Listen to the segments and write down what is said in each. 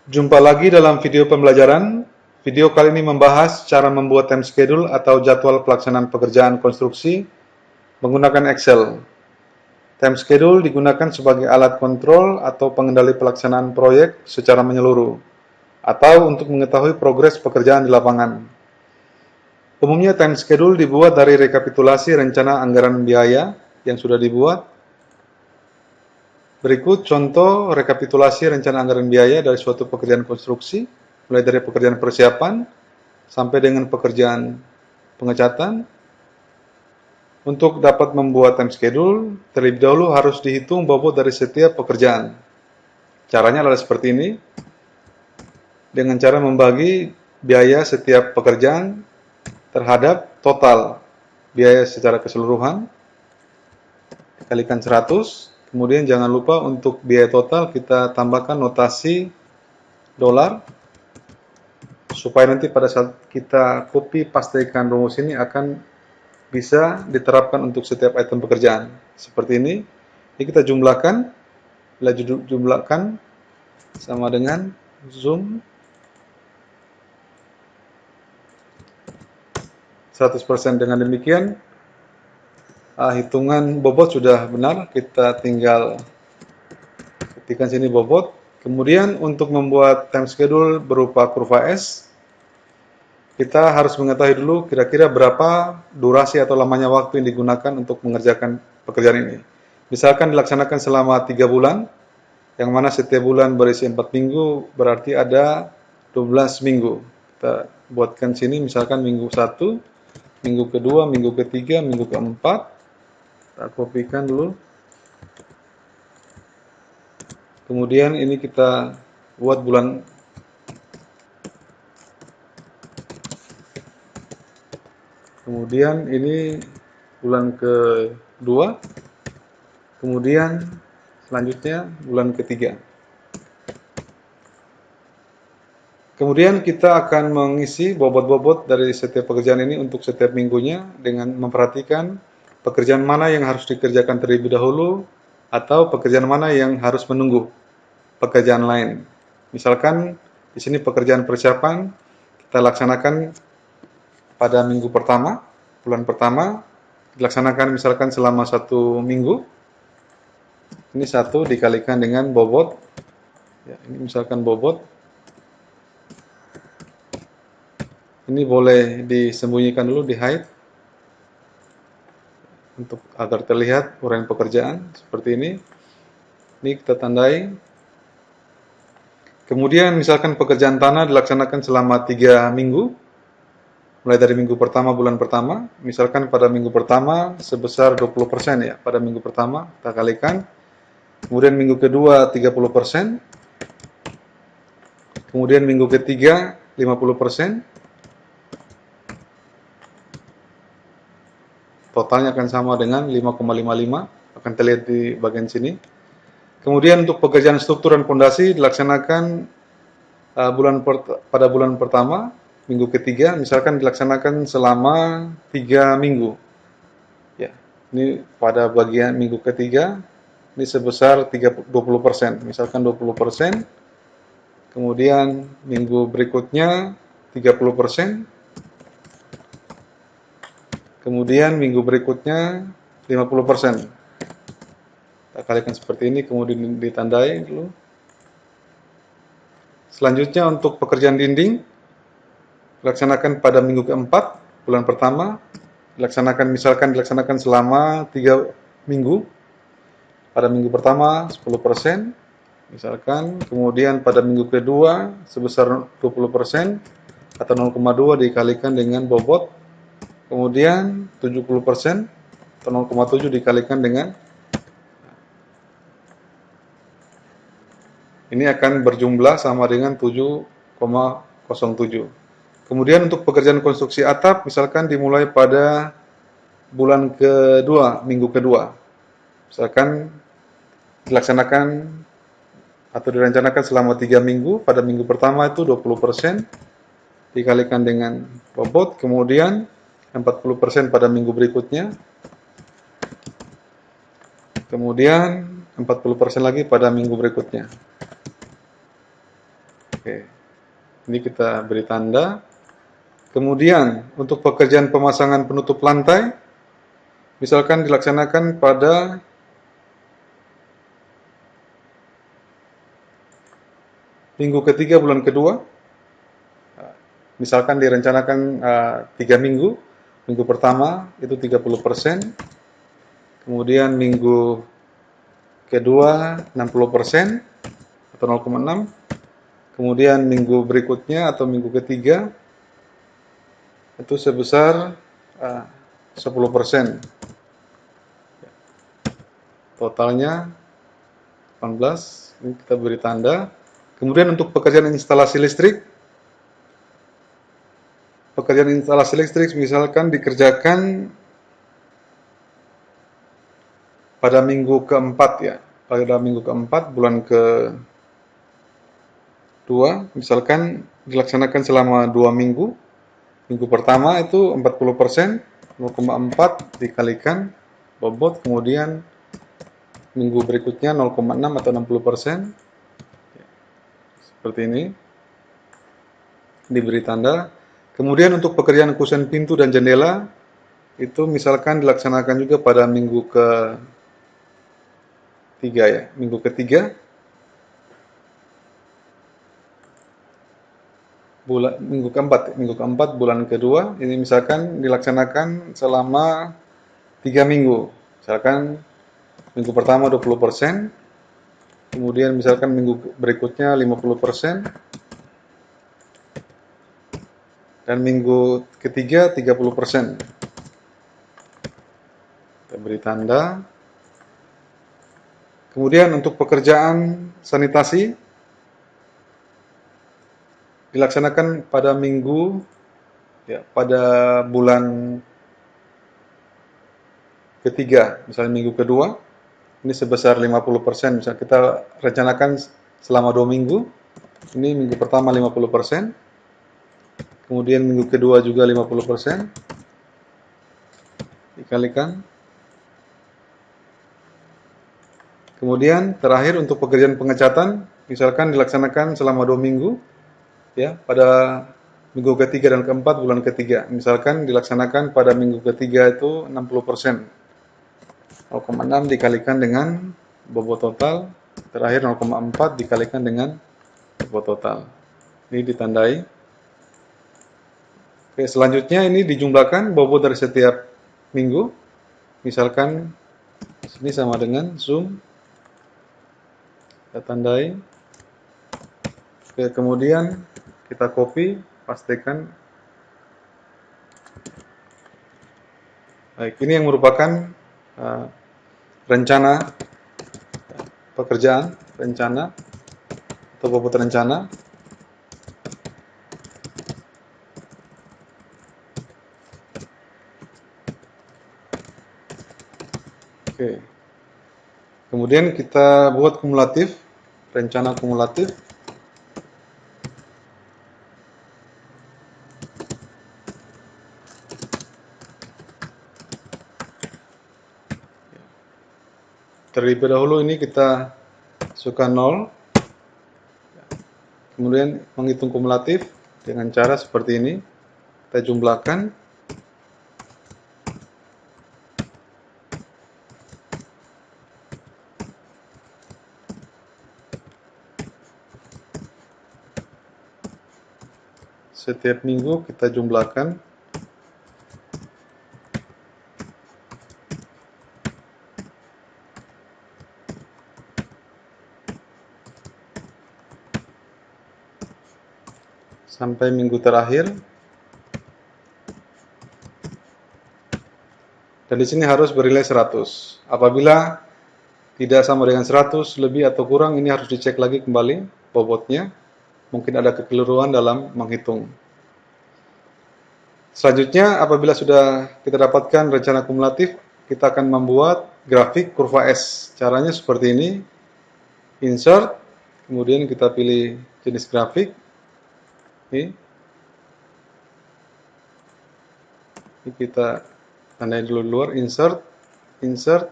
Jumpa lagi dalam video pembelajaran. Video kali ini membahas cara membuat time schedule atau jadwal pelaksanaan pekerjaan konstruksi menggunakan Excel. Time schedule digunakan sebagai alat kontrol atau pengendali pelaksanaan proyek secara menyeluruh, atau untuk mengetahui progres pekerjaan di lapangan. Umumnya time schedule dibuat dari rekapitulasi rencana anggaran biaya yang sudah dibuat. Berikut contoh rekapitulasi rencana anggaran biaya dari suatu pekerjaan konstruksi, mulai dari pekerjaan persiapan sampai dengan pekerjaan pengecatan. Untuk dapat membuat time schedule, terlebih dahulu harus dihitung bobot dari setiap pekerjaan. Caranya adalah seperti ini, dengan cara membagi biaya setiap pekerjaan terhadap total biaya secara keseluruhan, dikalikan 100. Kemudian jangan lupa untuk biaya total kita tambahkan notasi dolar, supaya nanti pada saat kita copy pastekan rumus ini akan bisa diterapkan untuk setiap item pekerjaan. Seperti ini. Ini kita jumlahkan. Bila jumlahkan sama dengan zoom 100%. Dengan demikian hitungan bobot sudah benar. Kita tinggal ketikkan sini bobot. Kemudian untuk membuat time schedule berupa kurva S, kita harus mengetahui dulu kira-kira berapa durasi atau lamanya waktu yang digunakan untuk mengerjakan pekerjaan ini. Misalkan dilaksanakan selama 3 bulan, yang mana setiap bulan berisi 4 minggu, berarti ada 12 minggu. Kita buatkan sini misalkan minggu 1, minggu kedua, minggu ketiga, minggu keempat. Kita kopikan dulu. Kemudian ini kita buat bulan kemudian ini bulan kedua, kemudian selanjutnya bulan ketiga. Kemudian kita akan mengisi bobot-bobot dari setiap pekerjaan ini untuk setiap minggunya dengan memperhatikan pekerjaan mana yang harus dikerjakan terlebih dahulu atau pekerjaan mana yang harus menunggu pekerjaan lain. Misalkan di sini pekerjaan persiapan kita laksanakan pada minggu pertama, bulan pertama, dilaksanakan misalkan selama 1 minggu. Ini 1 dikalikan dengan bobot. Ya, ini misalkan bobot. Ini boleh disembunyikan dulu, di hide, untuk agar terlihat uraian pekerjaan seperti ini. Ini kita tandai. Kemudian misalkan pekerjaan tanah dilaksanakan selama 3 minggu. Mulai dari minggu pertama, bulan pertama, misalkan pada minggu pertama sebesar 20% ya, pada minggu pertama kita kalikan. Kemudian minggu kedua 30%, kemudian minggu ketiga 50%, totalnya akan sama dengan 5,55, akan terlihat di bagian sini. Kemudian untuk pekerjaan struktur dan fondasi dilaksanakan pada bulan pertama, minggu ketiga, misalkan dilaksanakan selama 3 minggu. Ya, ini pada bagian minggu ketiga, ini sebesar 20%, misalkan 20%. Kemudian minggu berikutnya 30%. Kemudian minggu berikutnya 50%. Kita kalikan seperti ini, kemudian ditandai dulu. Selanjutnya untuk pekerjaan dinding, dilaksanakan pada minggu keempat, bulan pertama, dilaksanakan selama 3 minggu. Pada minggu pertama 10%, misalkan, kemudian pada minggu kedua sebesar 20% atau 0,2 dikalikan dengan bobot, kemudian 70% atau 0,7 dikalikan dengan, ini akan berjumlah sama dengan 7,07. Kemudian untuk pekerjaan konstruksi atap, misalkan dimulai pada bulan kedua, minggu kedua. Misalkan dilaksanakan atau direncanakan selama 3 minggu, pada minggu pertama itu 20% dikalikan dengan bobot, kemudian 40% pada minggu berikutnya, kemudian 40% lagi pada minggu berikutnya. Oke, ini kita beri tanda. Kemudian untuk pekerjaan pemasangan penutup lantai, misalkan dilaksanakan pada minggu ketiga bulan kedua, misalkan direncanakan 3 minggu, minggu pertama itu 30%, kemudian minggu kedua 60% atau 0,6, kemudian minggu berikutnya atau minggu ketiga itu sebesar 10%. Totalnya 18, ini kita beri tanda. Kemudian untuk pekerjaan instalasi listrik misalkan dikerjakan pada minggu keempat ya, pada minggu keempat bulan kedua, misalkan dilaksanakan selama 2 minggu. Minggu pertama itu 40%, 0,4 dikalikan bobot, kemudian minggu berikutnya 0,6 atau 60%. Seperti ini. Diberi tanda. Kemudian untuk pekerjaan kusen pintu dan jendela itu misalkan dilaksanakan juga pada minggu ketiga ya, minggu ketiga minggu keempat bulan kedua, ini misalkan dilaksanakan selama 3 minggu. Misalkan minggu pertama 20%, kemudian misalkan minggu berikutnya 50%, dan minggu ketiga 30%. Kita beri tanda. Kemudian untuk pekerjaan sanitasi dilaksanakan pada minggu ya, pada bulan ketiga, misalnya minggu kedua, ini sebesar 50%. Misalnya kita rencanakan selama 2 minggu, ini minggu pertama 50%, kemudian minggu kedua juga 50%, dikalikan. Kemudian terakhir untuk pekerjaan pengecatan, misalkan dilaksanakan selama 2 minggu, ya, pada minggu ketiga dan keempat bulan ketiga. Misalkan dilaksanakan pada minggu ketiga itu 60%. 0,6 dikalikan dengan bobot total, terakhir 0,4 dikalikan dengan bobot total. Ini ditandai. Oke, selanjutnya ini dijumlahkan bobot dari setiap minggu. Misalkan ini sama dengan Zoom. Kita tandai. Oke, kemudian kita copy, pastikan. Baik, ini yang merupakan rencana pekerjaan, rencana atau bobot rencana. Oke. Kemudian kita buat kumulatif, rencana kumulatif. Terlebih dahulu ini kita masukkan 0, kemudian menghitung kumulatif dengan cara seperti ini. Kita jumlahkan. Setiap minggu kita jumlahkan. Sampai minggu terakhir. Dan di sini harus bernilai 100. Apabila tidak sama dengan 100, lebih atau kurang, ini harus dicek lagi kembali bobotnya. Mungkin ada kekeliruan dalam menghitung. Selanjutnya, apabila sudah kita dapatkan rencana kumulatif, kita akan membuat grafik kurva S. Caranya seperti ini. Insert, kemudian kita pilih jenis grafik. Ini kita tandai dulu luar, insert, insert.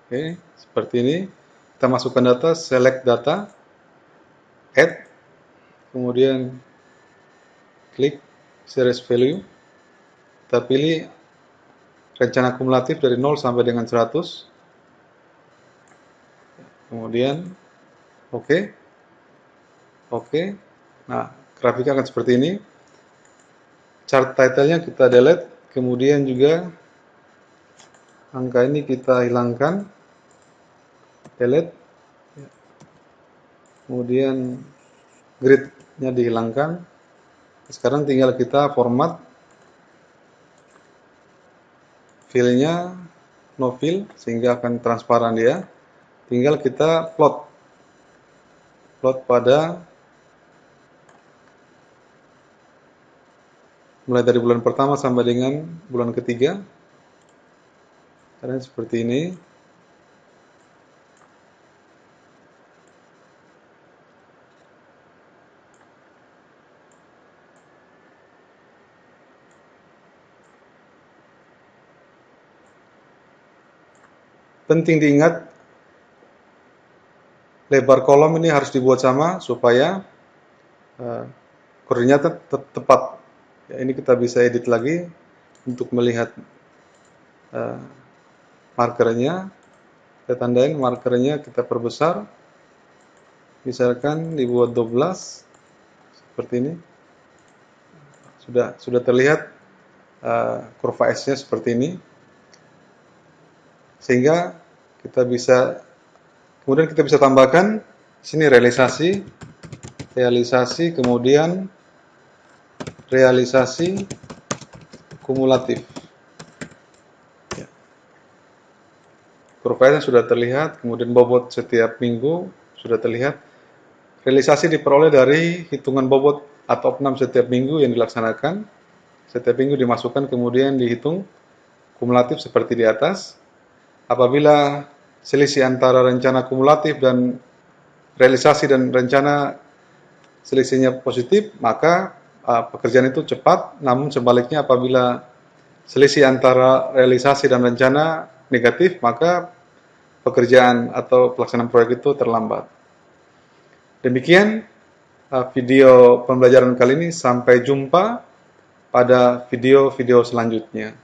Oke, seperti ini. kita masukkan data, select data, add, kemudian klik series value, kita pilih rencana kumulatif dari 0 sampai dengan 100, kemudian oke. Nah, grafiknya akan seperti ini. Chart title-nya kita delete, kemudian juga angka ini kita hilangkan, delete, kemudian grid-nya dihilangkan. Sekarang tinggal kita format fill-nya no fill sehingga akan transparan dia. Tinggal kita plot pada mulai dari bulan pertama sampai dengan bulan ketiga. Karena seperti ini. Penting diingat, lebar kolom ini harus dibuat sama supaya koordinatnya tepat. Ya, ini kita bisa edit lagi untuk melihat markernya. Kita tandain markernya, kita perbesar. Misalkan dibuat 12 seperti ini. Sudah terlihat kurva S-nya seperti ini. Sehingga kita bisa, kemudian kita bisa tambahkan sini realisasi, kemudian realisasi kumulatif. Ya. Kurvanya sudah terlihat, kemudian bobot setiap minggu sudah terlihat. Realisasi diperoleh dari hitungan bobot atau opnam setiap minggu yang dilaksanakan. Setiap minggu dimasukkan, kemudian dihitung kumulatif seperti di atas. Apabila selisih antara rencana kumulatif dan realisasi dan rencana selisihnya positif, maka pekerjaan itu cepat. Namun sebaliknya, apabila selisih antara realisasi dan rencana negatif, maka pekerjaan atau pelaksanaan proyek itu terlambat. Demikian video pembelajaran kali ini. Sampai jumpa pada video-video selanjutnya.